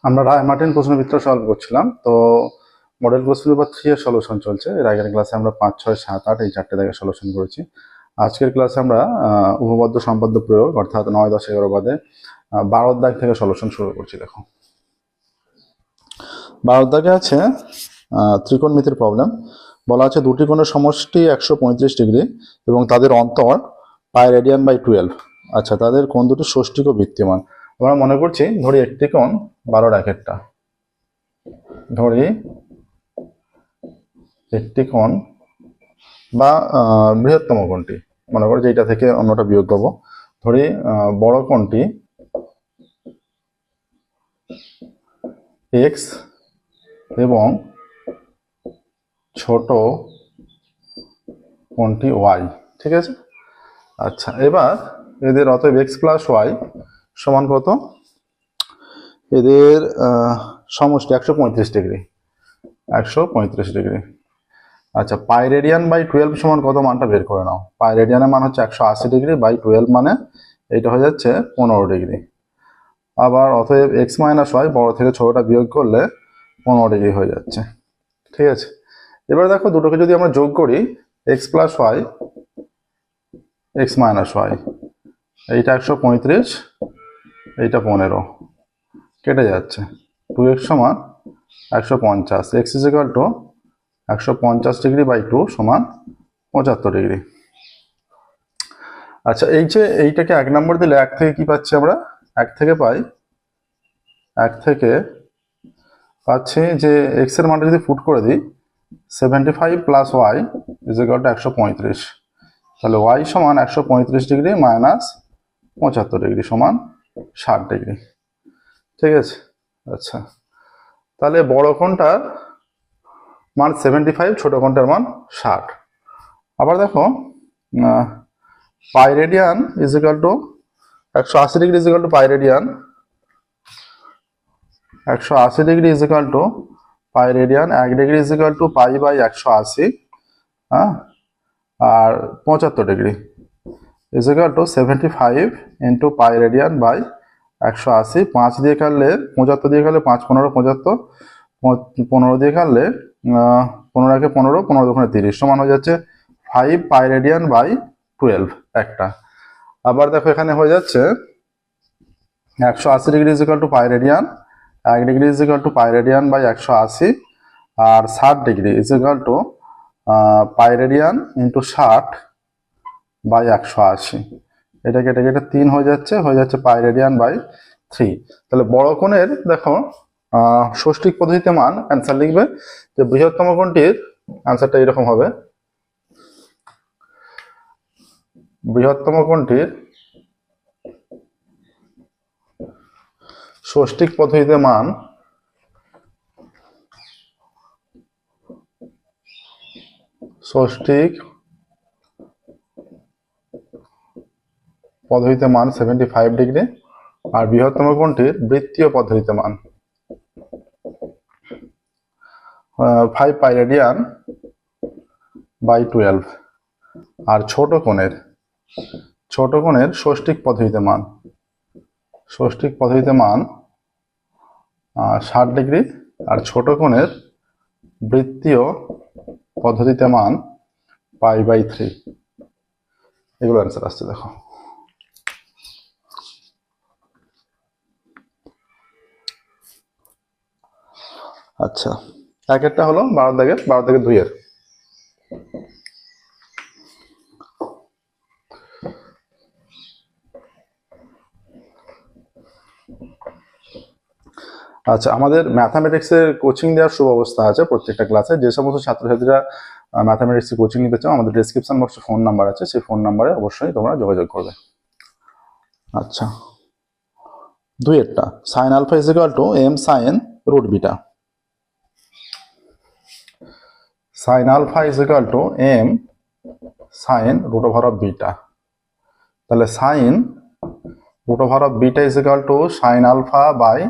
আমরা রায় Martin প্রশ্নবিত্র solve করছিলাম। তো মডেল কোশ্চেন পেপার 3 এর সলিউশন চলছে। এর আগের ক্লাসে আমরা 5, 6, 7, 8 এই চারটে জায়গায় সলিউশন করেছি। আজকের ক্লাসে আমরা উপপাদ্য সম্পাদ্য প্রয়োগ অর্থাৎ 9, 10, 11 বাদে 12 দাগ থেকে সলিউশন শুরু করছি। দেখো 12 দাগে আছে ত্রিকোণমিতির প্রবলেম। বলা আছে দুটি কোণের সমষ্টি 135 ডিগ্রি এবং তাদের অন্তর পাই রেডিয়ান বাই 12। আচ্ছা, তাদের কোণ দুটি ষষ্ঠিক ও বৃত্তীয়মান। আমরা মনে করছি, ধরি একটি কোণ 12 একেরটা, ধরি একটি কোণ বা বৃহত্তম কোণটি মনে করো, যেটা থেকে অন্যটা বিয়োগ করবো। ধরি বড় কোণটি এক্স এবং ছোট কোণটি ওয়াই, ঠিক আছে। আচ্ছা, এবার এদের অতএব এক্স প্লাস ওয়াই সমান কত? এদের সমষ্টি 135 ডিগ্রি, 135 ডিগ্রি। আচ্ছা, পাই রেডিয়ান বাই 12 সমান কত? মানটা বের করে নাও। পাই রেডিয়ানের মান হচ্ছে 180 ডিগ্রি বাই 12, মানে এইটা হয়ে যাচ্ছে 15 ডিগ্রি। আবার অতএব এক্স মাইনাস ওয়াই, বড় থেকে ছোটটা বিয়োগ করলে 15 ডিগ্রি হয়ে যাচ্ছে, ঠিক আছে। এবার দেখো, দুটোকে যদি আমরা যোগ করি, x plus y, x minus y, এইটা 135, এইটা 15, কেটে যাচ্ছে। 2x সমান 150, x is equal to 150 degree by 2 সমান 75 ডিগ্রি। আচ্ছা, এই যে এইটাকে 1 নম্বর দিলে 1 থেকে কি পাচ্ছি আমরা? 1 থেকে পাচ্ছি যে এক্স এর মানটা যদি ফুট করে দিই, 75 plus y is equal to 135, তাহলে ওয়াই সমান 135 ডিগ্রি মাইনাস 75 ডিগ্রি সমান 60 ডিগ্রি, ঠিক আছে। আচ্ছা, তাহলে বড় কোণটার মান 75, ছোট কোণটার মান 60। আবার দেখো, pi radian is equal to 180 degree is equal to pi radian, 180 degree is equal to pi radian, 1 degree is equal to pi by 180, হ্যাঁ। আর 75 degree is equal to 75 into pi radian by 180। 5 দিয়ে কাটলে 75 দিয়ে কাটলে 5 15 75, 15 দিয়ে কাটলে 15 একে 15, 15 দোকানে 30 সমান হয়ে যাচ্ছে 5 পাই রেডিয়ান বাই 12 একটা। আবার দেখো, এখানে হয়ে যাচ্ছে 180 degree is equal to pi radian, 1 degree is equal to pi radian by 180, আর 60 degree is equal to pi radian into 60 by 180। এটা কেটে কেটে 3 হয়ে যাচ্ছে পাই রেডিয়ান বাই 3। তাহলে বড় কোণের দেখো ষষ্ঠিক পদ্ধতিতে মান অ্যান্সার লিখবে, যে বৃহত্তম কোণটির অ্যান্সারটা এরকম হবে। বৃহত্তম কোণটির ষষ্ঠিক পদ্ধতিতে মান ষষ্ঠিক পদ্ধতিতে মান 75 ডিগ্রি, আর বৃহত্তম কোণটির বৃত্তীয় পদ্ধতিতে মান 5 পাই রেডিয়ান বাই 12। আর ছোট কোণের ষষ্ঠিক পদ্ধতিতে মান 60 ডিগ্রি, আর ছোট কোণের বৃত্তীয় পদ্ধতিতে মান পাই বাই 3। এগুলো অ্যান্সার আসছে, দেখো। আচ্ছা, একটা হলো 12 দাগের 2 এর। আচ্ছা, আমাদের ম্যাথামেটিক্সের কোচিং দেওয়ার সুব্যবস্থা আছে প্রত্যেকটা ক্লাসে। যে সমস্ত ছাত্রছাত্রীরা ম্যাথামেটিক্সের কোচিং নিতে চাও, আমাদের ডেসক্রিপশন বক্সে ফোন নাম্বার আছে, সেই ফোন নাম্বারে অবশ্যই তোমরা যোগাযোগ করবে। আচ্ছা, 2 এরটা sine alpha is equal to M sine root beta. Sine alpha is equal to M sine root over of beta. তাহলে sine root over of beta is equal to sine alpha by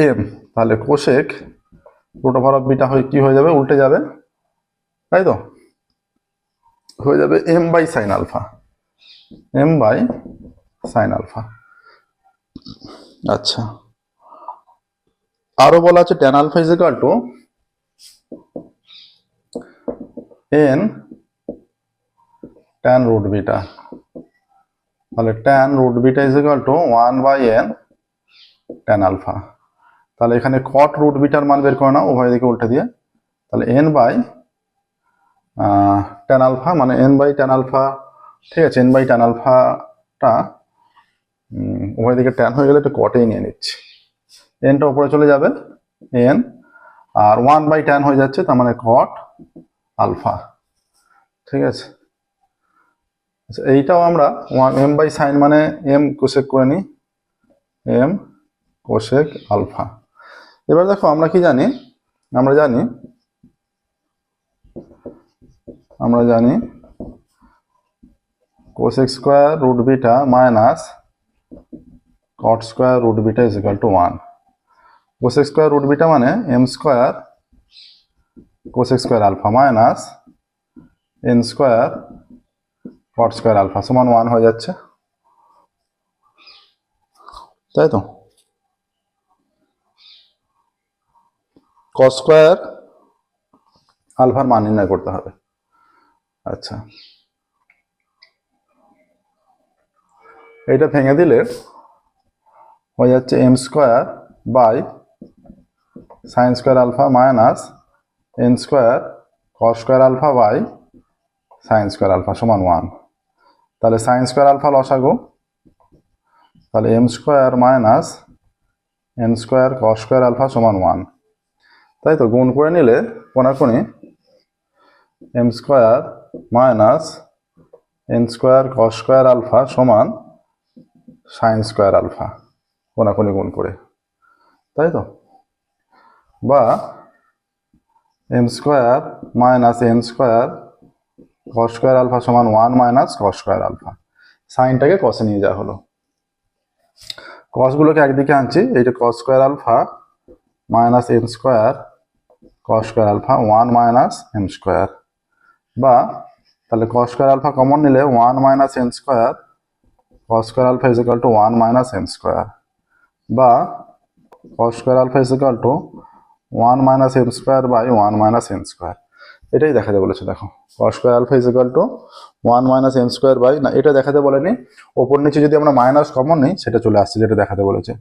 M. তাহলে cosec root over of beta কি হয়ে যাবে? উল্টে যাবে, তাই তো। হয়ে যাবে এম বাই সাইন আলফা, আচ্ছা, আরো বলা আছে tan alpha is equal to n tan root beta. তাহলে tan root beta is equal to 1/n tan alpha. তাহলে এখানে cot রুট বিটার মান বের করে নাও উভয় দিকে উল্টে দিয়ে। তাহলে n বাই tan আলফা মানে n বাই tan আলফা, ঠিক আছে, n বাই tan আলফাটা উভয় দিকে tan হয়ে গেলে একটু কটেই নিয়ে নিচ্ছি। nটা উপরে চলে যাবে n, আর 1/tan হয়ে যাচ্ছে, তার মানে cot আলফা, ঠিক আছে। আচ্ছা, এইটাও আমরা m বাই সাইন মানে m কোসেক করে নিই, m কোসেক আলফা। এবার দেখো আমরা কি জানি, আমরা জানি cosec square root beta minus cot square root beta is equal to 1। Cosec square root beta মানে m square cosec square alpha minus n square cot square alpha সমান 1 হয়ে যাচ্ছে, তাই তো। cos স্কোয়ার আলফার মান নির্ণয় করতে হবে। আচ্ছা, এইটা ভেঙে দিলে হয়ে যাচ্ছে m square by sine square alpha minus n square cos square alpha by sine square alpha সমান 1। তাহলে সাইন স্কোয়ার আলফা লসাগু, তাহলে m square minus n square cos square alpha সমান 1, তাই তো। গুণ করে নিলে কোনাকুনি m square minus n square cos square alpha সমান সাইন স্কোয়ার আলফা, কোনাকুনি গুণ করে, তাই তো। বা m square minus n square cos square alpha সমান 1 মাইনাস cos স্কোয়ার আলফা। সাইনটাকে কসে নিয়ে যাওয়া হলো, কসগুলোকে একদিকে আনছি, এইটা cos square alpha minus n square cos square alpha 1 minus m square. বা তাহলে cos স্কোয়ার আলফা কমন নিলে 1 minus n square cos square alpha is equal to 1 minus m square. বা cos square alpha is equal to 1 minus m square by 1 minus n square. এটাই দেখাতে বলেছে, দেখো cos square alpha is equal to 1 minus m square by, না এটা দেখাতে বলেনি, ওপর নিচে যদি আমরা মাইনাস কমন নিই সেটা চলে আসছে, যেটা দেখাতে বলেছে।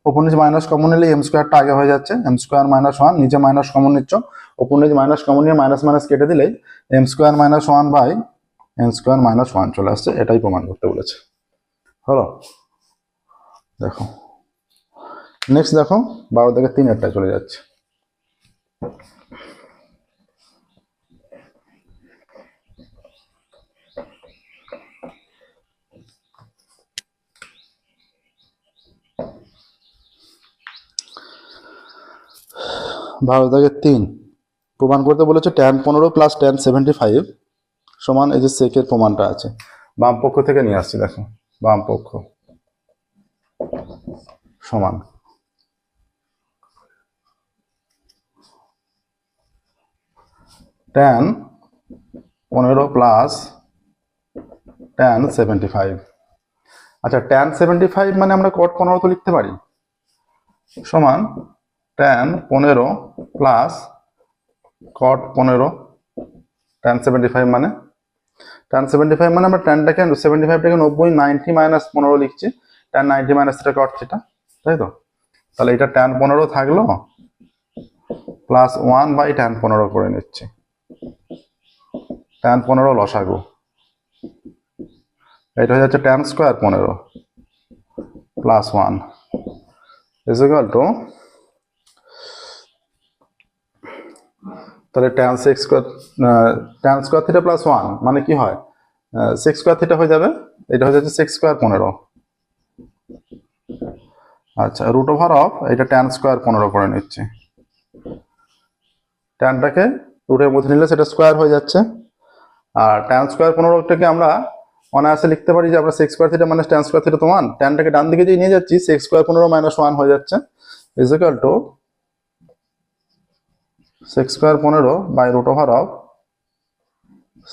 ওপর নিচে মাইনাস কমন নিলে m স্কোয়ারটা আগে হয়ে যাচ্ছে, m স্কোয়ার মাইনাস 1, নিচে মাইনাস কমন নিচ্ছ, ওপর নিচে মাইনাস কমন নিয়ে মাইনাস মাইনাস কেটে দিলেই m square minus 1 by n square minus 1 চলে আসছে। এটাই প্রমাণ করতে বলেছে, হলো। দেখো নেক্সট, দেখো 12 থেকে 3 একটা চলে যাচ্ছে। ভালো থেকে 3 প্রমাণ করতে বলেছে tan 15 প্লাস tan 75 সমান, এই যে সেকের প্রমাণটা আছে, বাম পক্ষ থেকে নিয়ে আসছি। দেখো বাম পক্ষ সমান tan 15 প্লাস tan 75। আচ্ছা, tan 75 মানে আমরা cot 15 তো লিখতে পারি, সমান tan 15 প্লাস cot 15। tan 75 মানে আমরা tanটাকে 75টাকে 90 90 মাইনাস 15 লিখছি, tan 90 মাইনাস এটা cot থিটা, তাই তো। তাহলে এটা tan 15 থাকলো প্লাস 1 বাই tan 15 করে নিচ্ছি, tan 15 লসাগু, এটা হয়ে যাচ্ছে tan square 15 plus 1 is equal two, তাহলে tan স্কোয়ার থিটা প্লাস 1 মানে কি হয়, 6 স্কোয়ার থিটা হয়ে যাবে, এটা হয়ে যাচ্ছে 6 স্কোয়ার 15। আচ্ছা, রুট ওভার অফ এটা tan স্কোয়ার 15 করে নিচ্ছি, ট্যানটাকে রুটের মধ্যে নিলে সেটা স্কোয়ার হয়ে যাচ্ছে। আর tan স্কোয়ার 15টাকে আমরা অনায়াসে লিখতে পারি যে আমরা 6 square theta minus tan square theta তো 1, ট্যানটাকে ডান দিকে দিয়ে নিয়ে যাচ্ছি, 6 স্কোয়ার 15 মাইনাস 1 হয়ে যাচ্ছে, is equal to 6 square 15 by root over of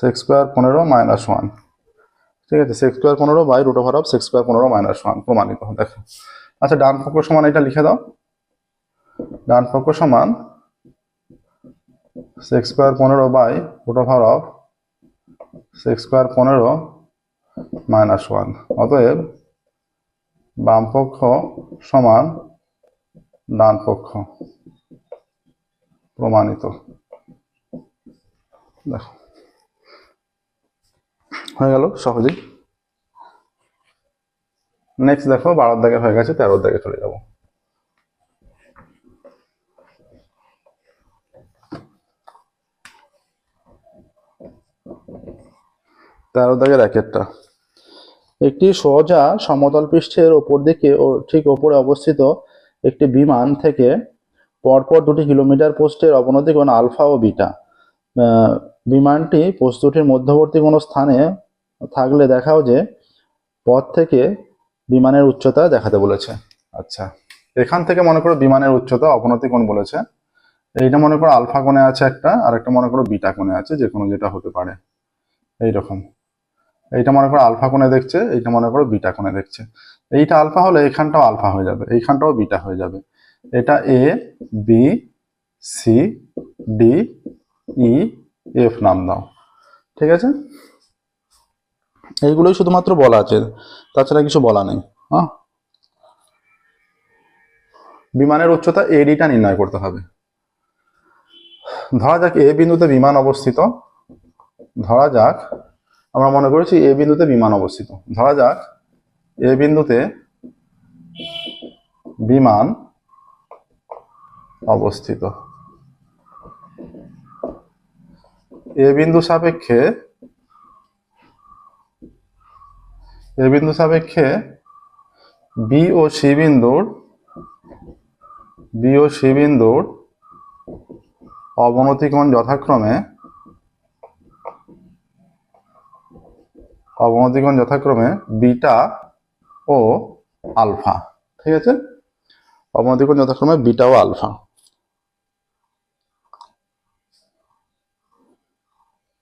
6 square 15 minus 1, ঠিক আছে। 6 square 15 by root over of 6 square 15 minus 1 প্রমাণিত, দেখো। আচ্ছা, ডান পক্ষ সমান এটা লিখে দাও, ডান পক্ষ সমান six square 15 by root over of six square 15 minus 1। অতএব বাম পক্ষ সমান ডান পক্ষ, প্রমাণিত। দেখো হয়ে গেল সহজেই। নেক্সট দেখো 12 দাগে হয়ে গেছে, 13 দাগে চলে যাব। 13 দাগের একেরটা, একটি সোজা সমতল পৃষ্ঠের ওপর দিকে ও ঠিক ওপরে অবস্থিত একটি বিমান থেকে পরপর 2 কিলোমিটার পোস্টের অবনতি কোণ আলফা ও বিটা। বিমানটি পোস্ট দুটির মধ্যবর্তী কোনো স্থানে থাকলে দেখাও যে পথ থেকে বিমানের উচ্চতা দেখাতে বলেছে। আচ্ছা, এখান থেকে মনে করো বিমানের উচ্চতা অবনতি কোণ বলেছে। এইটা মনে করো আলফা কোণে আছে একটা, আর একটা মনে করো বিটা কোণে আছে, যে কোনো যেটা হতে পারে। এইরকম এইটা মনে করো আলফা কোণে দেখছে, এইটা মনে করো বিটা কোণে দেখছে। এইটা আলফা হলে এইখানটাও আলফা হয়ে যাবে, এইখানটাও বিটা হয়ে যাবে। এটা A B C D E F নাম দাও, ঠিক আছে? এইগুলোই শুধুমাত্র বলা আছে, তাছাড়া কিছু বলা নেই। হ্যাঁ, বিমানের উচ্চতা এডিটা নির্ণয় করতে হবে। ধরা যাক এ বিন্দুতে বিমান অবস্থিত, ধরা যাক আমরা মনে করেছি এ বিন্দুতে বিমান অবস্থিত, ধরা যাক এ বিন্দুতে বিমান অবস্থিত। এ বিন্দু সাপেক্ষে বি ও সি বিন্দুর অবনতি কোণ যথাক্রমে বিটা ও আলফা, ঠিক আছে? অবনতি কোণ যথাক্রমে বিটা ও আলফা।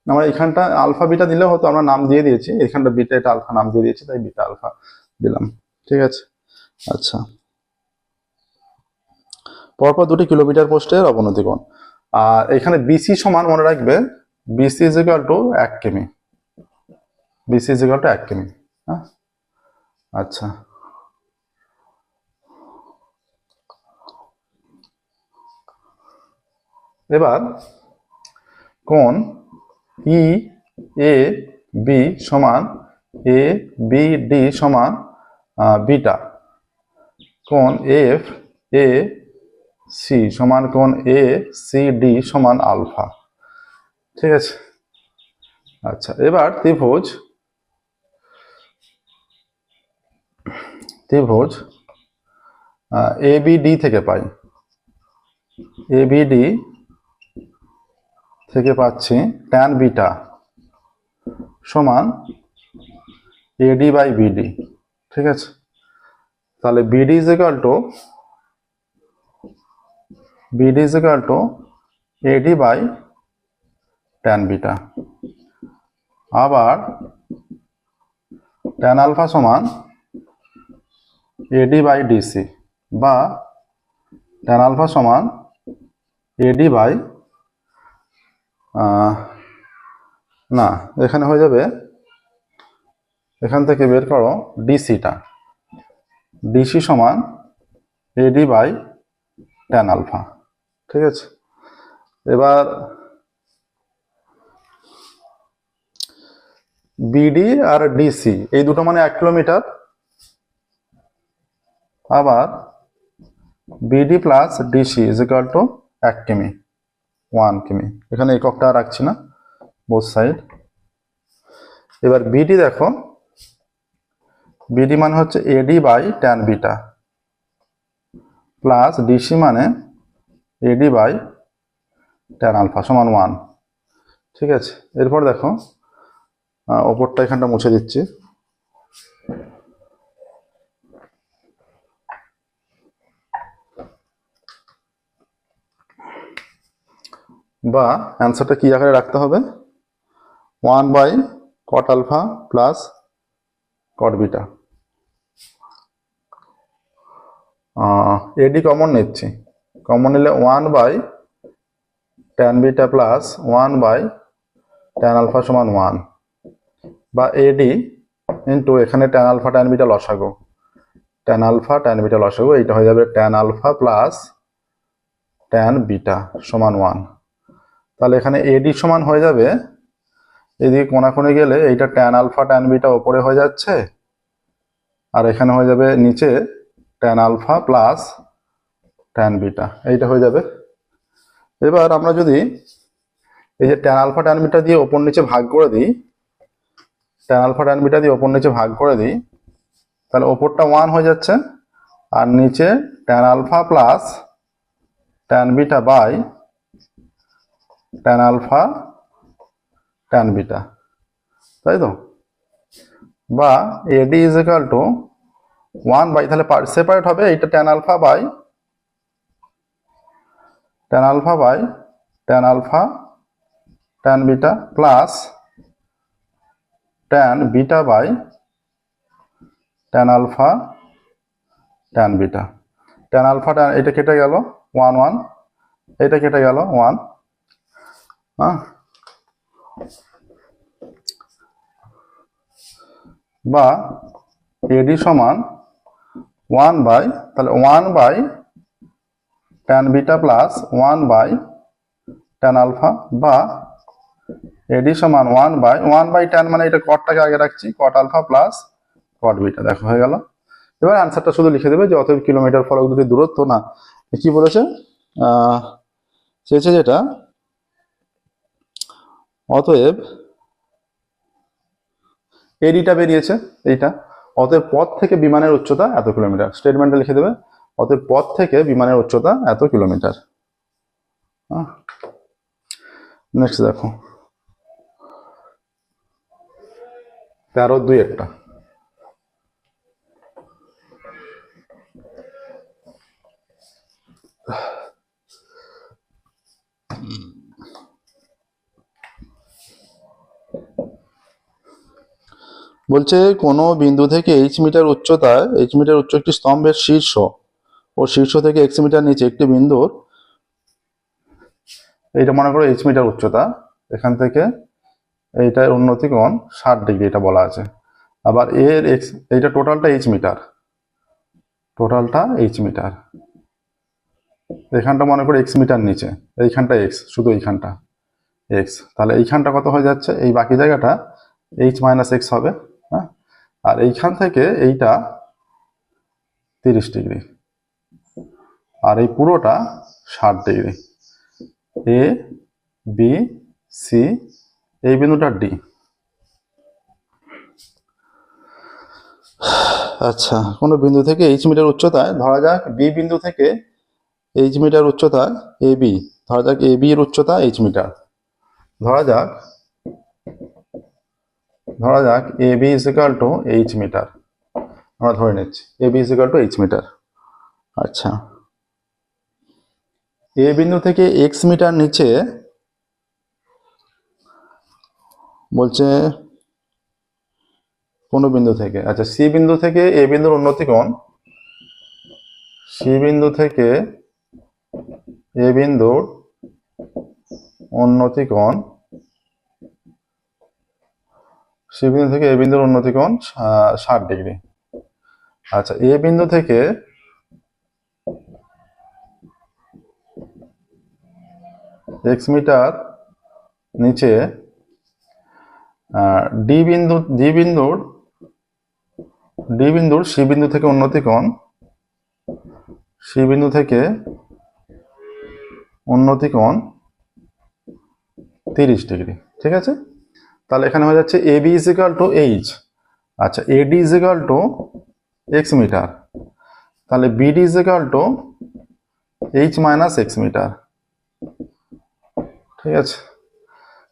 আমরা এখানটা আলফা বিটা দিলেও হতো, আমরা নাম দিয়ে দিয়েছি, এখানটা বিটা এটা আলফা নাম দিয়ে দিয়েছি, তাই বিটা আলফা দিলাম, ঠিক আছে? আচ্ছা, পরপর 2 কিলোমিটার পোস্টের অবনতি কোণ। আর এখানে বিসি সমান মনে রাখবে, বিসি ইজ ইকুয়াল টু 1 কিমি, বিসি ইজ ইকুয়াল টু 1 কিমি। হ্যাঁ, আচ্ছা, এবার কোণ ই এ বি সমান এ বি ডি সমান বিটা, কোণ এফ এ সি সমান কোণ এ সি ডি সমান আলফা, ঠিক আছে? আচ্ছা, এবার ত্রিভুজ এ বি ডি থেকে পাই, এ বি ডি থেকে পাচ্ছি ট্যান বিটা সমান এডি বাই বিডি, ঠিক আছে? তাহলে BD is equal to AD by tan beta. আবার ট্যান আলফা সমান এডি বাই ডিসি, বা ট্যান আলফা সমান এডি বাই না, এখানে হয়ে যাবে, এখান থেকে বের করো ডিসিটা, ডিসি সমান এডি বাই ট্যান আলফা, ঠিক আছে? এবার বিডি আর ডিসি এই দুটো মানে 1 কিলোমিটার, আবার BD plus DC is equal to 1 কিমি, 1 কিমি। এখানে এককটা রাখছি না, বোথ সাইড। এবার বিডি দেখো, বিডি মানে হচ্ছে AD by tan beta plus DC মানে এডি বাই ট্যান আলফা সমান 1, ঠিক আছে? এরপর দেখো ওপরটা এখানটা মুছে দিচ্ছি, বা অ্যান্সারটা কি আকারে রাখতে হবে, 1 by cot alpha plus cot beta. AD common নিচ্ছি, কমন নিলে 1/tan beta plus 1/tan alpha সমান 1, বা এডি ইন্টু এখানে tan আলফা tan বিটা লসাগু, tan আলফা tan বিটা লসাগু, এইটা হয়ে যাবে tan alpha plus tan beta সমান 1। তাহলে এখানে এডি সমান হয়ে যাবে, এদিকে কোণাকুণি গেলে এইটা tan আলফা tan বিটা ওপরে হয়ে যাচ্ছে, আর এখানে হয়ে যাবে নিচে tan alpha plus tan beta, এইটা হয়ে যাবে। এবার আমরা যদি এই যে tan আলফা tan বিটা দিয়ে ওপর নিচে ভাগ করে দিই, tan আলফা tan বিটা দিয়ে ওপর নিচে ভাগ করে দিই, তাহলে ওপরটা 1 হয়ে যাচ্ছে, আর নিচে tan alpha plus tan beta by tan alpha tan beta, তাই তো? বা AD is equal to 1 by, তাহলে সেপারেট হবে, এইটা tan alpha by tan alpha tan beta plus tan beta by tan alpha tan beta. tan alpha tan এটা কেটে গেল 1 1, এটা কেটে গেল 1, হ্যাঁ, বা এডি সমান 1 বাই, তাহলে 1 by tan beta plus 1 by tan alpha, বা এডি সমান 1 বাই tan, মানে এটা কটটাকে আগে রাখছি, cot alpha plus cot beta. দেখো হয়ে গেল। এবার আনসারটা শুধু লিখে দেবে যে অতএব কিলোমিটার ফলক দুটি দূরত্ব না, কি বলেছে চেয়েছে যেটা, অতএব এডিটা বেরিয়েছে এইটা, অতএব পথ থেকে বিমানের উচ্চতা এত কিলোমিটার। স্টেটমেন্টে লিখে দেবে অতএব পথ থেকে বিমানের উচ্চতা এত কিলোমিটার। নেক্সট দেখো 13-2 একটা, বলছে কোনো বিন্দু থেকে h মিটার উচ্চতায়, h মিটার উচ্চ একটি স্তম্ভের শীর্ষ ও শীর্ষ থেকে x মিটার নিচে একটি বিন্দুর, এইটা মনে করো h মিটার উচ্চতা, এখান থেকে এইটার উন্নতি কোণ 60 ডিগ্রি এটা বলা আছে। আবার এর x, এইটা টোটালটা h মিটার, এখানটা মনে করো x মিটার নিচে, এইখানটা x, শুধু এইখানটা x, তাহলে এইখানটা কত হয়ে যাচ্ছে, এই বাকি জায়গাটা h মাইনাস x হবে, হ্যাঁ, আর এইখান থেকে এইটা 30 ডিগ্রি, আর এই পুরোটা 60 ডিগ্রি, এ বি সি, এই বিন্দুটা ডি। আচ্ছা, কোনো বিন্দু থেকে h মিটার উচ্চতায়, ধরা যাক বি বিন্দু থেকে h মিটার উচ্চতায় এ বি, ধরা যাক এ বি এর উচ্চতা h মিটার, ধরা যাক A B is equal to h metre, আমরা ধরে নিচ্ছি A B is equal to h metre. আচ্ছা, এ বিন্দু থেকে x মিটার নিচে বলছে কোন বিন্দু থেকে, আচ্ছা সি বিন্দু থেকে এ বিন্দুর উন্নতি কোণ, সি বিন্দু থেকে এ বিন্দুর উন্নতি কোণ, সি বিন্দু থেকে এ বিন্দুর উন্নতি কোণ 60 ডিগ্রি। আচ্ছা, এ বিন্দু থেকে x মিটার নিচে ডি বিন্দুর সি বিন্দু থেকে উন্নতি কোণ, সি বিন্দু থেকে উন্নতি কোণ 30 ডিগ্রি, ঠিক আছে? তাহলে এখানে হয়ে যাচ্ছে A B is equal to H, আচ্ছা AD is equal to X metre, তাহলে BD is equal to H minus X metre, ঠিক আছে?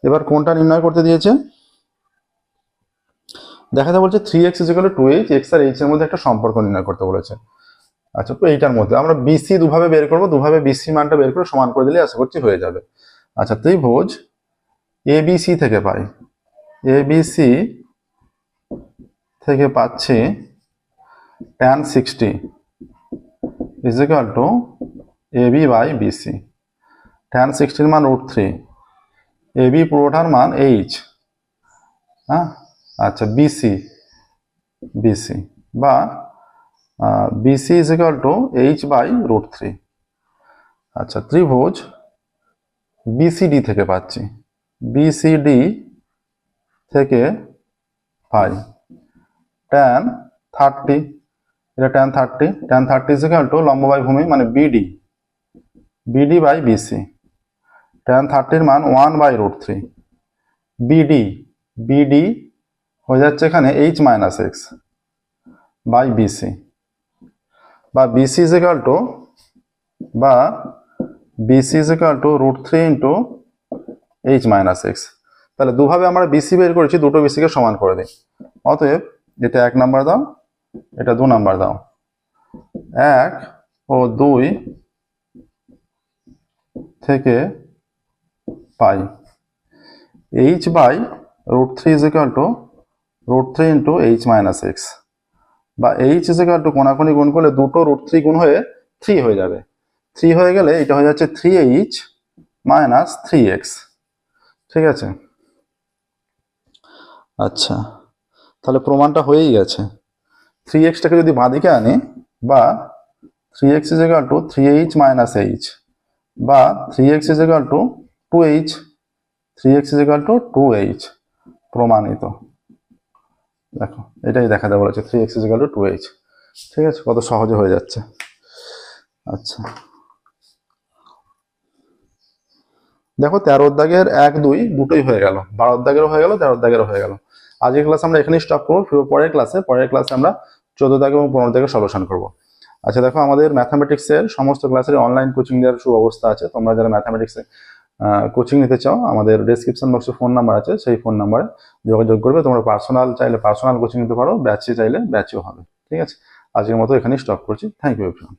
এবার কোনটা নির্ণয় করতে দিয়েছে, দেখাতে বলছে 3x is equal to 2h, x আর h এর মধ্যে একটা সম্পর্ক নির্ণয় করতে বলেছে। আচ্ছা, তো এইটার মধ্যে আমরা বিসি দুভাবে বের করব, দুভাবে বিসি মানটা বের করে সমান করে দিলে আশা করছি হয়ে যাবে। আচ্ছা, ত্রিভুজ এবিসি থেকে পাই, এবিসি থেকে পাচ্ছি tan 60 is equal to AB by BC. tan 60 মান √3, এবি পুরোটার মান এইচ, হ্যাঁ আচ্ছা বিসি, বিসি বা BC is equal to H by √3। আচ্ছা ত্রিভুজ বিসিডি থেকে পাচ্ছি, বিসিডি থেকে পাই tan 30, এটা tan 30, tan 30 is equal to লম্ব বাই ভূমি মানে BD, BD by BC. tan 30 এর মান 1 বাই √3, বিডি, বিডি হয়ে যাচ্ছে এখানে H minus X by BC, বা বিসি ইজ ইকুয়াল টু, বা BC is equal to √3 into H minus X. তাহলে দুভাবে আমরা বিসি বের করেছি, দুটো বিসিকে সমান করে দিই। অতএব এটা 1 নাম্বার দাও, এটা 2 নাম্বার দাও। 1 ও 2 থেকে পাই H by √3 is equal to √3 into H minus X, বা এইচ ইজ ইকুয়াল টু কোনাকুনি গুণ করলে দুটো √3 গুণ হয়ে 3 হয়ে যাবে। 3 হয়ে গেলে এটা হয়ে যাচ্ছে 3h মাইনাস 3x। ঠিক আছে, আচ্ছা তাহলে প্রমাণটা হয়েই গেছে। 3xটাকে যদি বাঁদিকে আনি, বা 3x is equal two 3h minus h, বা 3x is equal to 2h, 3x is equal to 2h, প্রমাণিত। দেখো এটাই দেখাতে বলেছে, 3x is equal to 2h। ঠিক আছে, কত সহজে হয়ে যাচ্ছে। আচ্ছা দেখো 13 দাগের 1 2 দুটোই হয়ে গেল, 12 দাগেরও হয়ে গেল, 13 দাগেরও হয়ে গেল। আজকের ক্লাস আমরা এখানেই স্টপ করবো, পরের ক্লাসে আমরা 14 দাগ এবং 15 দাগের সলিউশন করব। আচ্ছা দেখো, আমাদের ম্যাথামেটিক্সের সমস্ত ক্লাসের অনলাইন কোচিং দেওয়ার সুব্যবস্থা আছে। তোমরা যারা ম্যাথামেটিক্সে কোচিং নিতে চাও, আমাদের ডেসক্রিপশন বক্সে ফোন নাম্বার আছে, সেই ফোন নাম্বারে যোগাযোগ করবে। তোমরা পার্সোনাল চাইলে পার্সোনাল কোচিং নিতে পারো, ব্যাচে চাইলে ব্যাচেও হবে। ঠিক আছে, আজকের মতো এখানেই স্টপ করছি। Thank you everyone.